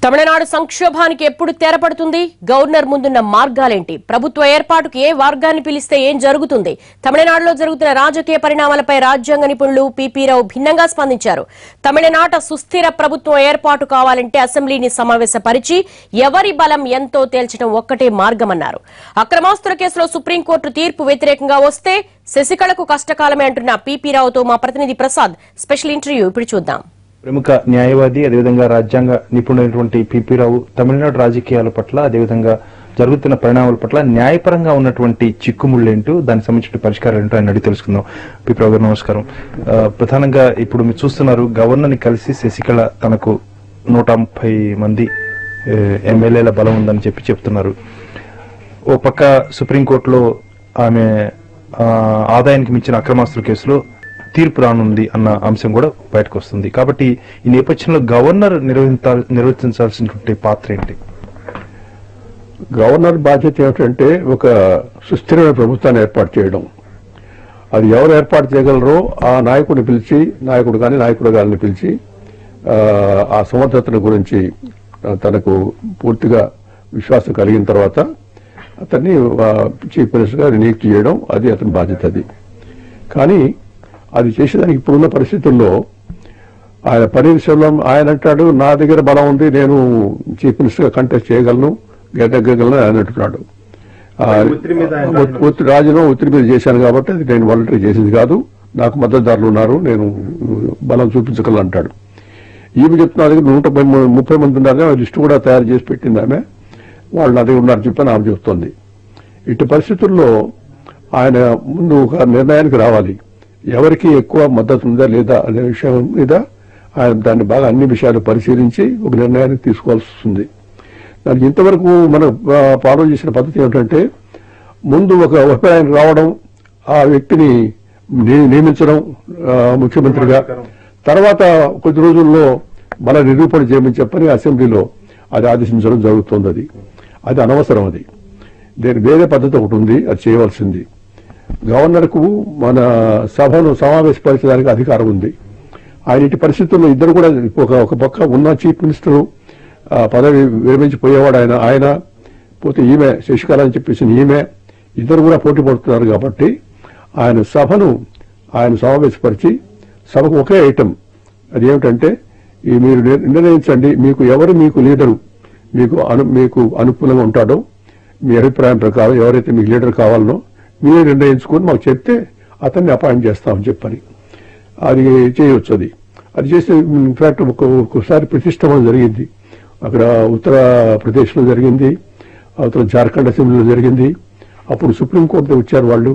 తమిళనాడు సంక్షోభానికి ఎప్పుడు తెరపడుతుంది? గవర్నర్ ముందున్న మార్గాలేంటి? ప్రభుత్వ ఏర్పాటుకు ఏ వర్గాన్ని పిలిస్తే ఏం జరుగుతుంది? తమిళనాడులో జరుగుతున్న రాజకీయ పరిణామాలపై రాజ్యాంగ నిపుణులు పిపి రావు భిన్నంగా స్పందించారు. తమిళనాట సుస్థిర ప్రభుత్వం ఏర్పాటు కావాలంటే అసెంబ్లీని సమావేశపరిచి ఎవరి బలం ఎంతో తేల్చడం ఒక్కటే మార్గమన్నారు. అక్రమాస్తుల కేసులో సుప్రీంకోర్టు తీర్పు వ్యతిరేకంగా వస్తే శశికళకు కష్టకాలమే అంటున్న పిపి రావుతో మా ప్రతినిధి ప్రసాద్ స్పెషల్ ఇంటర్వ్యూ ఇప్పుడు చూద్దాం. ప్రముఖ న్యాయవాది అదేవిధంగా రాజ్యాంగ నిపుణులైనటువంటి పిపి రావు తమిళనాడు రాజకీయాల పట్ల అదేవిధంగా జరుగుతున్న పరిణామాల పట్ల న్యాయపరంగా ఉన్నటువంటి చిక్కుముళ్ళేంటో దానికి సంబంధించిన పరిష్కారాలు ఏంటో ఆయన అడిగి తెలుసుకుందాం. పిపి రావు గారు నమస్కారం. ప్రధానంగా ఇప్పుడు మీరు చూస్తున్నారు, గవర్నర్ని కలిసి శశికళ తనకు 130 మంది ఎమ్మెల్యేల బలం ఉందని చెప్తున్నారు. ఓ పక్క సుప్రీంకోర్టులో ఆమె ఆదాయానికి మించిన అక్రమాస్తుల కేసులో తీర్పు రానుంది అన్న అంశం కూడా బయటకు వస్తుంది. కాబట్టి ఈ నేపథ్యంలో గవర్నర్ నిర్వర్తించాల్సినటువంటి పాత్ర ఏంటి? గవర్నర్ బాధ్యత ఏమిటంటే ఒక సుస్థిరమైన ప్రభుత్వాన్ని ఏర్పాటు చేయడం. అది ఎవరు ఏర్పాటు చేయగలరో ఆ నాయకుడిని పిలిచి, నాయకుడు గారిని పిలిచి ఆ సమర్థతను గురించి తనకు పూర్తిగా విశ్వాసం కలిగిన తర్వాత అతన్ని చీఫ్ మినిస్టర్గా నియుక్తి చేయడం, అది అతని బాధ్యత. అది కానీ అది చేసేదానికి ఇప్పుడున్న పరిస్థితుల్లో ఆయన పన్నీర్సెల్వం ఆయన అంటాడు, నా దగ్గర బలం ఉంది, నేను చీఫ్ మినిస్టర్గా కంటెస్ట్ చేయగలను, గెలగలను ఆయన అంటున్నాడు. రాజీనామా ఒత్తిడి మీద చేశాను కాబట్టి అది నేను వాలంటరీ చేసింది కాదు, నాకు మద్దతుదారులు ఉన్నారు, నేను బలం చూపించగలను అంటాడు. ఈమె చెప్తున్న దగ్గర 130 మంది ఉన్నారు, ఆ లిస్టు కూడా తయారు చేసి పెట్టింది ఆమె. వాళ్ళు నా దగ్గర ఉన్నారని చెప్పని ఆమె చెప్తోంది. ఇటు పరిస్థితుల్లో ఆయన ముందు ఒక నిర్ణయానికి రావాలి. ఎవరికి ఎక్కువ మద్దతు ఉందా లేదా అనే విషయం మీద ఆయన దాన్ని బాగా అన్ని విషయాలు పరిశీలించి ఒక నిర్ణయానికి తీసుకోవాల్సి వస్తుంది. దానికి ఇంతవరకు మనం ఫాలో చేసిన పద్ధతి ఏమిటంటే, ముందు ఒక అభిప్రాయం రావడం, ఆ వ్యక్తిని నియమించడం ముఖ్యమంత్రిగా, తర్వాత కొద్ది రోజుల్లో మన నిరూపణ చేయమని చెప్పని అసెంబ్లీలో అది ఆదేశించడం జరుగుతుంది. అది అనవసరం. అది దీని వేరే పద్ధతి ఒకటి ఉంది, అది చేయవలసింది. గవర్నర్కు మన సభను సమావేశపరచడానికి అధికారం ఉంది. ఆయన ఇటు పరిస్థితుల్లో ఇద్దరు కూడా ఒక పక్క ఉన్న చీఫ్ మినిస్టర్ పదవి విరమించిపోయేవాడు ఆయన పోతే ఈమె శశికళ అని చెప్పేసి ఈమె ఇద్దరు కూడా పోటీ పడుతున్నారు. కాబట్టి ఆయన సమావేశపరిచి సభకు ఒకే ఐటమ్, అది ఏమిటంటే మీరు నిర్ణయించండి, మీకు లీడరు మీకు అనుకూలంగా ఉంటాడో, మీ అభిప్రాయం ప్రకారం ఎవరైతే మీకు లీడర్ కావాలనో మీరే నిర్ణయించుకొని మాకు చెప్తే అతన్ని అపాయింట్ చేస్తామని చెప్పని అది చేయవచ్చు. అది చేస్తే ఇన్ఫాక్ట్ ఒక్కోసారి ప్రతిష్టమం జరిగింది. అక్కడ ఉత్తరప్రదేశ్లో జరిగింది, అవతల జార్ఖండ్ అసెంబ్లీలో జరిగింది. అప్పుడు సుప్రీంకోర్టు వచ్చారు వాళ్ళు.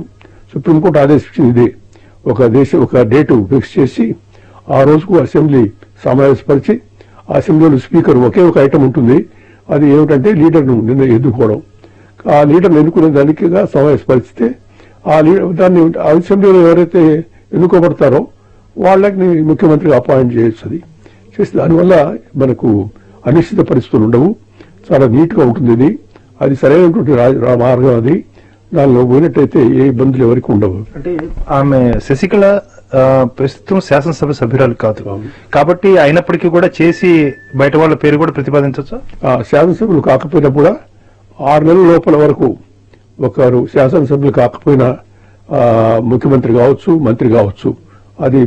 సుప్రీంకోర్టు ఆదేశించింది ఇదే, ఒక డేటు ఫిక్స్ చేసి ఆ రోజుకు అసెంబ్లీ సమావేశపరిచి అసెంబ్లీలో స్పీకర్ ఒకే ఒక ఐటమ్ ఉంటుంది, అది ఏమిటంటే లీడర్ను ఎన్నుకోవడం. ఆ లీడర్ను ఎన్నుకునే దానికి సమావేశపరిచితే దాన్ని అసెంబ్లీలో ఎవరైతే ఎన్నుకోబడతారో వాళ్ళకి ముఖ్యమంత్రిగా అపాయింట్ చేయొచ్చు. చేస్తే దానివల్ల మనకు అనిశ్చిత పరిస్థితులు ఉండవు, చాలా నీట్గా ఉంటుంది. అది సరైనటువంటి మార్గం. అది దానిలో పోయినట్టయితే ఏ ఇబ్బందులు ఎవరికి ఉండవు. అంటే ఆమె శశికళ ప్రస్తుతం శాసనసభ సభ్యురాలు కాదు కాబట్టి అయినప్పటికీ కూడా చేసి బయట వాళ్ళ పేరు కూడా ప్రతిపాదించవచ్చు. శాసనసభ్యులు కాకపోయినా కూడా 6 నెలల లోపల వరకు ఒకరు శాసనసభ్యులు కాకపోయినా ముఖ్యమంత్రి కావచ్చు, మంత్రి కావచ్చు. అది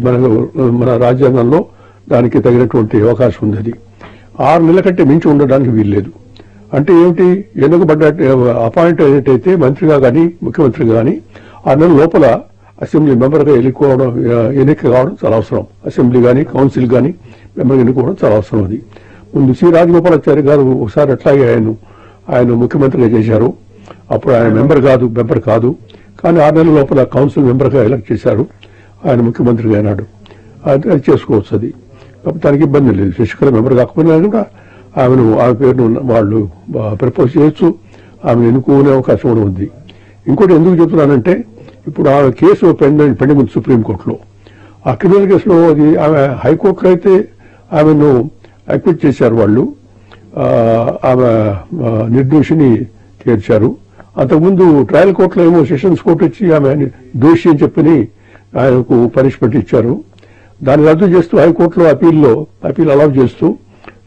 మన రాజ్యాంగంలో దానికి తగినటువంటి అవకాశం ఉంది. అది 6 నెలల కంటే మించి ఉండడానికి వీల్లేదు. అంటే ఏమిటి, ఎన్నుకబడ్డ అపాయింట్ అయినట్టయితే మంత్రిగా కానీ ముఖ్యమంత్రిగా కానీ 6 నెలల లోపల అసెంబ్లీ మెంబర్గా ఎన్నిక కావడం చాలా అవసరం. అసెంబ్లీ కానీ కౌన్సిల్ కానీ మెంబర్గా ఎన్నుకోవడం చాలా అవసరం. అది ముందు సి రాజగోపాలాచారి గారు ఒకసారి అట్లాగే ఆయన ముఖ్యమంత్రిగా చేశారు. అప్పుడు ఆయన మెంబర్ కాదు, కానీ 6 నెలల లోపల కౌన్సిల్ మెంబర్గా ఎలక్ట్ చేశారు. ఆయన ముఖ్యమంత్రిగా అయినాడు. అది చేసుకోవచ్చు. అది కాబట్టి దానికి ఇబ్బంది లేదు. శశికళ మెంబర్ కాకపోయినా కూడా ఆమె పేరును వాళ్ళు ప్రపోజ్ చేయొచ్చు, ఆమెను ఎన్నుకునే అవకాశం కూడా ఉంది. ఇంకోటి ఎందుకు చెప్తున్నానంటే, ఇప్పుడు ఆ కేసు పెండింగ్ ఉంది సుప్రీంకోర్టులో. ఆ క్రిమినల్ కేసులో అది ఆమె హైకోర్టులో అయితే ఆమెను అక్విట్ చేశారు వాళ్ళు, ఆమె నిర్దోషిని తీర్చారు. అంతకుముందు ట్రయల్ కోర్టులో ఏమో సెషన్స్ కోర్టు వచ్చి ఆమె దోషి అని చెప్పని ఆయనకు పనిష్మెంట్ ఇచ్చారు. దాన్ని రద్దు చేస్తూ హైకోర్టులో అపీల్ అలౌ చేస్తూ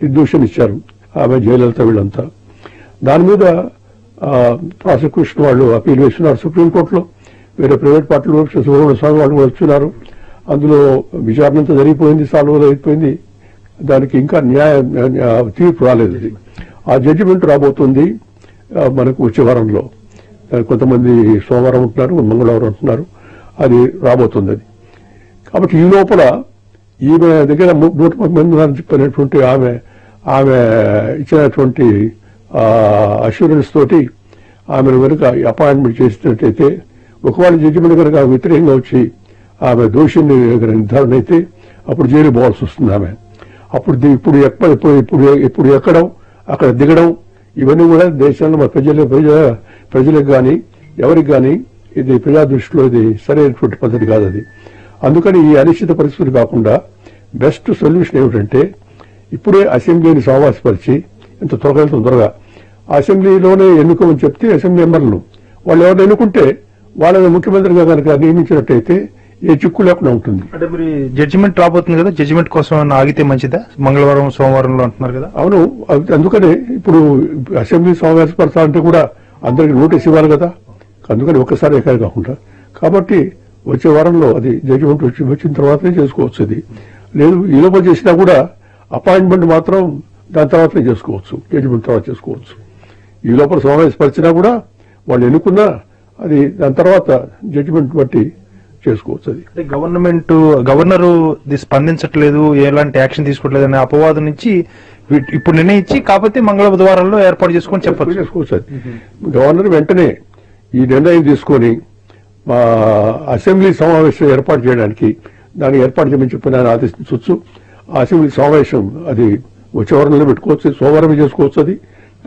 నిర్దోషిని ఇచ్చారు. ఆమె జయలలిత వీళ్ళంతా. దాని మీద ప్రాసిక్యూషన్ వాళ్ళు అపీల్ వేస్తున్నారు సుప్రీంకోర్టులో. వేరే ప్రైవేట్ పార్టీలు సుబ్రహ్మణ్య స్వామి వాళ్ళు కూడా వచ్చున్నారు. అందులో విచారణ అంతా జరిగిపోయింది, సాల్వ్ అయిపోయింది. దానికి ఇంకా తీర్పు రాలేదు. ఆ జడ్జిమెంట్ రాబోతుంది మనకు వచ్చే వారంలో. కొంతమంది సోమవారం ఉంటున్నారు, మంగళవారం ఉంటున్నారు. అది రాబోతుంది. అది కాబట్టి ఈ లోపల ఈమె దగ్గర 130 మంది చెప్పినటువంటి ఆమె ఇచ్చినటువంటి అష్యూరెన్స్ తోటి ఆమెను కనుక అపాయింట్మెంట్ చేసినట్టయితే, ఒకవేళ జడ్జిమెంట్ కనుక వ్యతిరేకంగా వచ్చి ఆమె దోషిని నిర్ధారణ అయితే అప్పుడు జైలు పోవాల్సి వస్తుంది ఆమె. అప్పుడు ఇప్పుడు ఎక్కడం, అక్కడ దిగడం, ఇవన్నీ కూడా దేశంలో మన ప్రజలకు కానీ ఎవరికి కానీ ఇది ప్రజా దృష్టిలో ఇది సరైనటువంటి పద్ధతి కాదు అది. అందుకని ఈ అనిశ్చిత పరిస్థితులు కాకుండా బెస్ట్ సొల్యూషన్ ఏమిటంటే ఇప్పుడే అసెంబ్లీని సమావేశపరిచి ఇంత త్వరగా అసెంబ్లీలోనే ఎన్నుకోమని చెప్తే అసెంబ్లీ మెంబర్లను వాళ్ళు ఎవరు ఎన్నుకుంటే వాళ్ళని ముఖ్యమంత్రిగా కనుక నియమించినట్టయితే ఏ చిక్కు లేకుండా ఉంటుంది. అంటే మరి జడ్జిమెంట్ రాబోతుంది కదా, జడ్జిమెంట్ కోసం ఆగితే మంచిదా? మంగళవారం సోమవారంలో అంటున్నారు కదా. అవును, అందుకనే ఇప్పుడు అసెంబ్లీ సమావేశపరచాలంటే కూడా అందరికి నోటీస్ ఇవ్వాలి కదా. అందుకని ఒక్కసారి ఎక్కడ కాకుండా కాబట్టి వచ్చే వారంలో అది జడ్జిమెంట్ వచ్చిన తర్వాతనే చేసుకోవచ్చు. అది లేదు ఈ లోపల చేసినా కూడా అపాయింట్మెంట్ మాత్రం దాని తర్వాతనే చేసుకోవచ్చు, జడ్జిమెంట్ తర్వాత చేసుకోవచ్చు. ఈ లోపల సమావేశపరిచినా కూడా వాళ్ళు ఎన్నుకున్నా అది దాని తర్వాత జడ్జిమెంట్ బట్టి చేసుకోవచ్చు. అది గవర్నరు స్పందించట్లేదు, ఎలాంటి యాక్షన్ తీసుకోవట్లేదు అనే అపవాదం నుంచి ఇప్పుడు నిర్ణయించి కాకపోతే మంగళ బుధవారంలో ఏర్పాటు చేసుకొని చేసుకోవచ్చు. అది గవర్నర్ వెంటనే ఈ నిర్ణయం తీసుకొని అసెంబ్లీ సమావేశం ఏర్పాటు చేయడానికి దాన్ని ఏర్పాటు చేయమని చెప్పి ఆయన ఆదేశించవచ్చు. ఆ అసెంబ్లీ సమావేశం అది వచ్చే వారంలో పెట్టుకోవచ్చు, సోమవారం చేసుకోవచ్చు. అది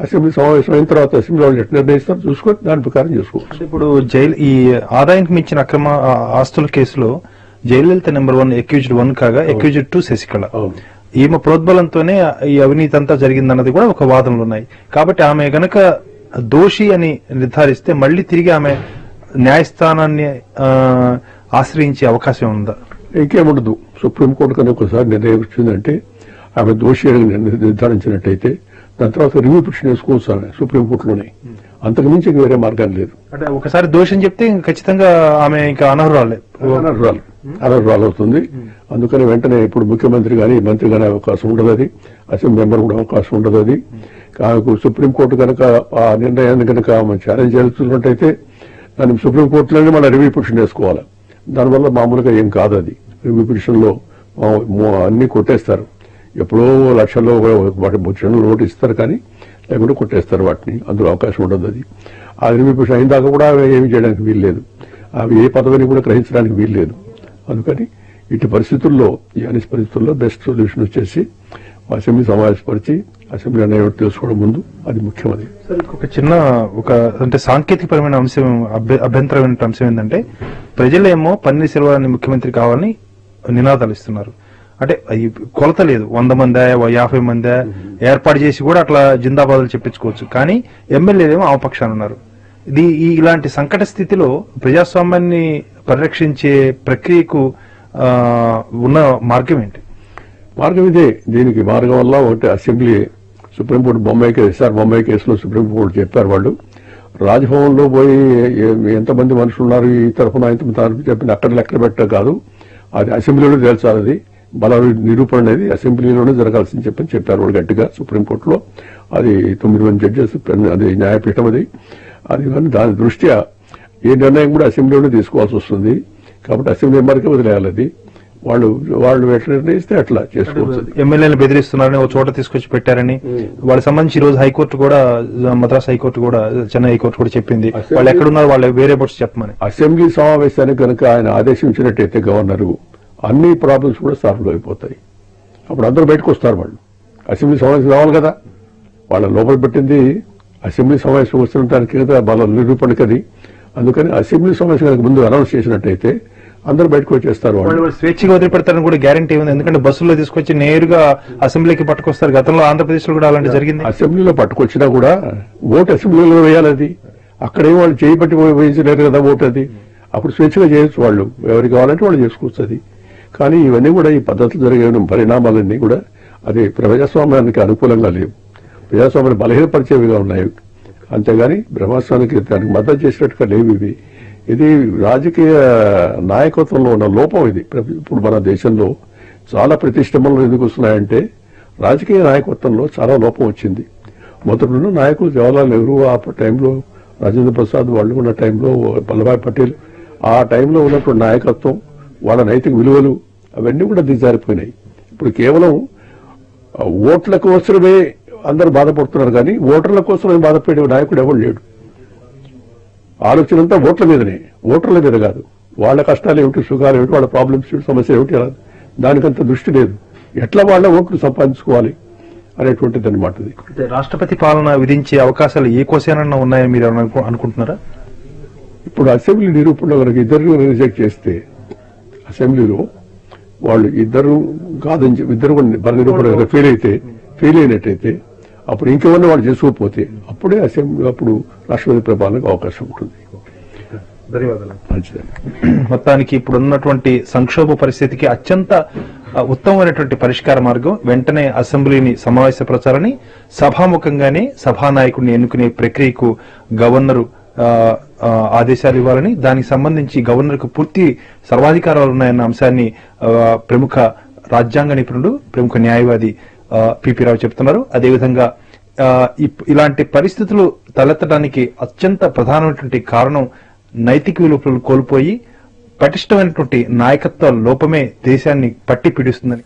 అసెంబ్లీ సమావేశం అయిన తర్వాత అసెంబ్లీ వాళ్ళు ఎట్లా నిర్ణయిస్తారు చూసుకొని దాని ప్రకారం చేసుకోవచ్చు. ఇప్పుడు ఈ ఆదాయానికి మించిన అక్రమ ఆస్తుల కేసులో జయలలిత నెంబర్ 1 అక్యూజ్డ్ 1 కాగా అక్యూజ్డ్ 2 శశికళ. ఈమె ప్రోద్బలంతోనే ఈ అవినీతి అంతా జరిగిందన్నది కూడా ఒక వాదనలు ఉన్నాయి. కాబట్టి ఆమె గనక దోషి అని నిర్ధారిస్తే మళ్లీ తిరిగి ఆమె న్యాయస్థానాన్ని ఆశ్రయించే అవకాశం ఉందా? ఇంకేముండదు. సుప్రీంకోర్టు కనుక ఒకసారి నిర్ణయం వచ్చిందంటే ఆమె దోషి అని నిర్ధారించినట్టయితే దాని తర్వాత రివ్యూ పిటిషన్ వేసుకోవచ్చు ఆమె సుప్రీంకోర్టులోనే. అంతకు మించి వేరే మార్గాలు లేదు. అంటే ఒకసారి దోషం చెప్తే ఖచ్చితంగా ఆమె ఇంకా అనర్హురాలు అవుతుంది. అందుకని వెంటనే ఇప్పుడు ముఖ్యమంత్రి కానీ మంత్రి కానీ అవకాశం ఉండదు, అది అసెంబ్లీ మెంబర్ కూడా అవకాశం ఉండదు. అది ఆమెకు సుప్రీంకోర్టు కనుక ఆ నిర్ణయాన్ని కనుక ఆమె ఛాలెంజ్ చేస్తున్నట్టయితే దాన్ని సుప్రీంకోర్టులోనే మన రివ్యూ పిటిషన్ వేసుకోవాలి. దానివల్ల మామూలుగా ఏం కాదు. అది రివ్యూ పిటిషన్ లో అన్ని కొట్టేస్తారు. ఎప్పుడో లక్షల్లో నోటు ఇస్తారు కానీ లేకుంటే కొట్టేస్తారు వాటిని. అందులో అవకాశం ఉండదు. అది ఆ రివ్యూ పిటిషన్ అయిన దాకా కూడా ఏమి చేయడానికి వీల్లేదు. అవి ఏ పదవిని కూడా గ్రహించడానికి వీల్లేదు. అందుకని ఇటు పరిస్థితుల్లో ఈ అన్ని పరిస్థితుల్లో బెస్ట్ సొల్యూషన్ వచ్చేసి అసెంబ్లీ సమావేశపరిచి అసెంబ్లీ అనేది తెలుసుకోవడం ముందు అది ముఖ్యమది. ఒక చిన్న అంటే సాంకేతికపరమైన అంశం, అభ్యంతరమైన అంశం ఏంటంటే ప్రజలేమో పన్నీర్ సెల్వాన్ని ముఖ్యమంత్రి కావాలని నినాదాలు ఇస్తున్నారు. అంటే కొలత లేదు, 100 మందా 50 మందా ఏర్పాటు చేసి కూడా అట్లా జిందాబాదులు చెప్పించుకోవచ్చు. కానీ ఎమ్మెల్యేలేమో ఆపక్షాన్ని ఉన్నారు. ఇలాంటి సంకట స్థితిలో ప్రజాస్వామ్యాన్ని పరిరక్షించే ప్రక్రియకు ఉన్న మార్గం ఏంటి? మార్గం ఇదే. దీనికి మార్గం వల్ల ఒకటి అసెంబ్లీ సుప్రీంకోర్టు బొమ్మాయి కేసులో సుప్రీంకోర్టు చెప్పారు వాళ్ళు రాజ్భవన్ లో పోయి ఎంతమంది మనుషులు ఉన్నారు ఈ తరఫున ఎంతమంది చెప్పిన అక్కడ లెక్క పెట్ట కాదు, అది అసెంబ్లీలో తేల్చాలి. అది బల నిరూపణ అనేది అసెంబ్లీలోనే జరగాల్సింది చెప్పారు వాళ్ళు గట్టిగా సుప్రీంకోర్టులో. అది 9 మంది జడ్జెస్ అది న్యాయపీఠం. అది కానీ దాని దృష్ట్యా ఏ నిర్ణయం కూడా అసెంబ్లీలోనే తీసుకోవాల్సి వస్తుంది. కాబట్టి అసెంబ్లీ మెంబర్కే వదిలేయాలి. అది వాళ్ళు ఎట్లా నిర్ణయిస్తే అట్లా చేసుకోవచ్చు. ఎమ్మెల్యేలు బెదిరిస్తున్నారని ఒక చోట తీసుకొచ్చి పెట్టారని వాళ్ళకి సంబంధించి ఈ రోజు హైకోర్టు కూడా, మద్రాస్ హైకోర్టు కూడా, చెన్నై హైకోర్టు కూడా చెప్పింది వాళ్ళు ఎక్కడున్నారు వాళ్ళు వేరే బోర్డ్స్ చెప్పమని. అసెంబ్లీ సమావేశానికి కనుక ఆయన ఆదేశించినట్టయితే గవర్నరు అన్ని ప్రాబ్లమ్స్ కూడా సాల్వ్ అయిపోతాయి. అప్పుడు అందరూ బయటకు వస్తారు. వాళ్ళు అసెంబ్లీ సమావేశం రావాలి కదా, వాళ్ళ లోపల పెట్టింది అసెంబ్లీ సమావేశం వస్తుంటానికి కదా, వాళ్ళ నిరూపణకి అది. అందుకని అసెంబ్లీ సమావేశం కనుక ముందు అనౌన్స్ చేసినట్టయితే అందరూ బయటకు వచ్చేస్తారు. వాళ్ళు స్వేచ్ఛగా వదిలిపెడతారని కూడా గ్యారంటీ ఉంది. ఎందుకంటే బస్సులో తీసుకొచ్చి నేరుగా అసెంబ్లీకి పట్టుకొస్తారు. గతంలో ఆంధ్రప్రదేశ్ లో కూడా అలాంటి జరిగింది. అసెంబ్లీలో పట్టుకొచ్చినా కూడా ఓటు అసెంబ్లీలో వేయాలి. అది అక్కడేం వాళ్ళు చేయబట్టి వేయించలేరు కదా ఓటు. అది అప్పుడు స్వేచ్ఛగా చేయొచ్చు, వాళ్ళు ఎవరికి కావాలంటే వాళ్ళు చేసుకోవచ్చు. అది కానీ ఇవన్నీ కూడా ఈ పద్ధతులు జరిగే పరిణామాలన్నీ కూడా అది ప్రజాస్వామ్యానికి అనుకూలంగా లేవు. ప్రజాస్వామ్యాన్ని బలహీనపరిచేవిగా ఉన్నాయి. అంతేగాని బ్రహ్మాస్త్రానికి దానికి మద్దతు చేసినట్టుగా లేవు ఇవి. ఇది రాజకీయ నాయకత్వంలో ఉన్న లోపం ఇది. ఇప్పుడు మన దేశంలో చాలా ప్రతిష్టంభనలు ఎందుకు వస్తున్నాయంటే రాజకీయ నాయకత్వంలో చాలా లోపం వచ్చింది. మొదటి నాయకులు జవహర్లాల్ నెహ్రూ, ఆ టైంలో రాజేంద్ర ప్రసాద్ వాళ్ళు ఉన్న టైంలో, వల్లభాయ్ పటేల్, ఆ టైంలో ఉన్నటువంటి నాయకత్వం, వాళ్ళ నైతిక విలువలు అవన్నీ కూడా దిగజారిపోయినాయి. ఇప్పుడు కేవలం ఓట్ల కోసమే అందరూ బాధపడుతున్నారు, కానీ ఓటర్ల కోసమే బాధపడే నాయకుడు ఎవరు లేడు. ఆలోచన అంతా ఓట్ల మీదనే, ఓటర్ల మీద కాదు. వాళ్ళ కష్టాలు ఏమిటి, సుఖాలు ఏమిటి, వాళ్ళ ప్రాబ్లమ్స్ ఏమిటి, సమస్య ఏమిటి, దానికంత దృష్టి లేదు. ఎట్లా వాళ్ళ ఓట్లు సంపాదించుకోవాలి అనేటువంటిది అనమాట. రాష్ట్రపతి పాలన విధించే అవకాశాలు ఏ కోసేనన్నా ఉన్నాయని మీరు అనుకుంటున్నారా? ఇప్పుడు అసెంబ్లీ నిరూపణలో కనుక ఇద్దరు రిజెక్ట్ చేస్తే, అసెంబ్లీలో వాళ్ళు ఇద్దరు కాదని చెప్పి ఇద్దరు బల నిరూపణ ఫెయిల్ అయినట్టయితే అప్పుడు ఇంకెవరిని వాళ్ళు చేసుకోకపోతే అప్పుడే అసెంబ్లీ, అప్పుడు రాష్ట్రపతి ప్రపాలనకు అవకాశం ఉంటుంది. ధన్యవాదాలు. మొత్తానికి ఇప్పుడు ఉన్నటువంటి సంక్షోభ పరిస్థితికి అత్యంత ఉత్తమమైనటువంటి పరిష్కార మార్గం వెంటనే అసెంబ్లీని సమావేశపరచాలని, సభాముఖంగానే సభానాయకుడిని ఎన్నుకునే ప్రక్రియకు గవర్నరు ఆదేశాలు ఇవ్వాలని, దానికి సంబంధించి గవర్నర్ కు పూర్తి సర్వాధికారాలు ఉన్నాయన్న అంశాన్ని ప్రముఖ రాజ్యాంగ నిపుణుడు, ప్రముఖ న్యాయవాది పిపి రావు చెప్తున్నారు. అదేవిధంగా ఇలాంటి పరిస్థితులు తలెత్తడానికి అత్యంత ప్రధానమైనటువంటి కారణం నైతిక విలువలు కోల్పోయి పటిష్టమైనటువంటి నాయకత్వ లోపమే దేశాన్ని పట్టి పీడిస్తుందని